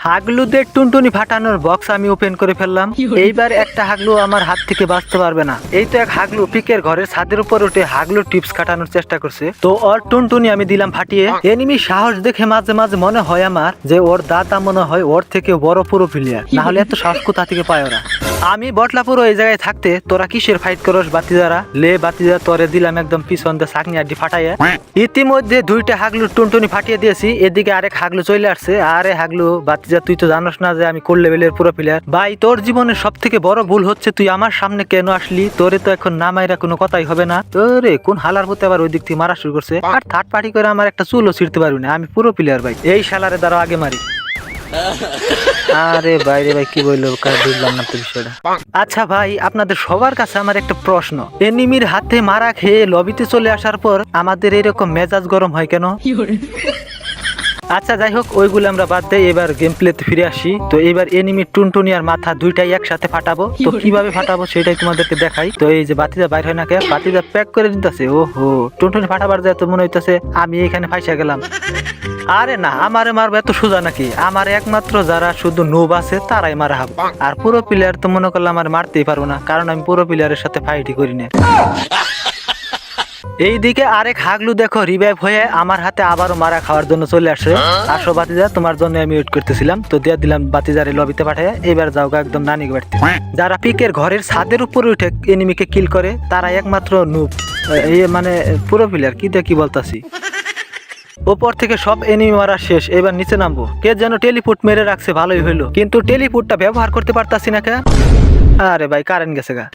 হাগলুদের টুনটুনি ফাটানোর বক্স আমি ওপেন করে ফেললাম। এইবার একটা হাগলু আমার হাত থেকে বাঁচতে পারবে না। এই তো এক হাগলু পিকের ঘরের ছাদের উপর উঠে হাগলু টিপস কাটানোর চেষ্টা করছে, তো ওর টুনটুনি আমি দিলাম ফাটিয়ে। এনিমি সাহস দেখে মাঝে মাঝে মনে হয় আমার যে ওর দাদা মনে হয় ওর থেকে বড় পুরো প্লেয়ার, না হলে এত সাহস কোথা থেকে পায় ওরা। আমি বটলাপুরো এই জায়গায় থাকতে তোরা কিসের ফাইট করস বাতিজারা? লে বাতিজা তোরে দিলাম একদম পিছন দিয়ে চাকনি আড্ডি ফাটাইয়া। ইতিমধ্যে দুইটা হাগলু টুনটুনি ফাটিয়ে দিয়েছি। এদিকে আরেক হাগলু চলে আসছে। আরে হাগলু বাতিজা, তুই তো জানোস না যে আমি কোল লেভেলের পুরো প্লেয়ার। ভাই তোর জীবনের সব থেকে বড় ভুল হচ্ছে তুই আমার সামনে কেন আসলি? তোরে তো এখন নামাইরা কোনো কথাই হবে না। তোরে কোন হালার পথে আবার ওই দিক থেকে মারা শুরু করছে। আর থার্ড পার্টি করে আমার একটা চুলও ছিঁড়তে পারবি না। আমি পুরো প্লেয়ার ভাই। এই শালারে দ্বারা আগে মারি। আরে বাইরে ভাই কি বললো, বুঝলাম না তো বিষয়টা। আচ্ছা ভাই, আপনাদের সবার কাছে আমার একটা প্রশ্ন, এনিমির হাতে মারা খেয়ে লবিতে চলে আসার পর আমাদের এরকম মেজাজ গরম হয় কেন? আচ্ছা যাই হোক, ওইগুলো আমরা বাদ দেই, এবার গেম প্লেতে ফিরে আসি। তো এবার এনিমির টুনটুনি আর মাথা দুইটাই একসাথে ফাটাবো। তো কিভাবে ফাটাবো সেটাই তোমাদেরকে দেখাই। তো এই যে বাতিজা বাইর হয় না কে, বাতিজা প্যাক করে দিতেছে। ওহো, টুনটুনি ফাটাবার যায় তো মনে হইতেছে আমি এখানে ফাইসা গেলাম। আরে না, আমারে মারবে এত সোজা নাকি? আমার একমাত্র যারা শুধু নুব আছে তারাই মারা হবে। আর পুরো প্লেয়ার তো মনে করলে আমার মারতেই পারবো না, কারণ আমি পুরো প্লেয়ারের সাথে ফাইটই করি না। এইদিকে আরেক হাগলু দেখো রিভাইভ হয়ে আমার হাতে আবারও মারা খাওয়ার জন্য চলে আসে। আসো বাতিজা, তোমার জন্য আমি ওয়েট করতেছিলাম। তো দিয়ে দিলাম বাতিজারে লবিতে পাঠায়। এবার যাও গা একদম নানি বাড়তে। যারা পিকের ঘরের ছাদের উপরে উঠে এনিমিকে কিল করে তারা একমাত্র নুব, মানে পুরো প্লেয়ার। কি বলতাছি, ওপর থেকে সব এনিমি মারা শেষ। এবার নিচে নামবো। কে যেন টেলিপোর্ট মেরে রাখছে, ভালোই হইলো, কিন্তু টেলিপোর্টটা ব্যবহার করতে পারতাছি না কে। আরে ভাই কারেন্ট গেছে গা।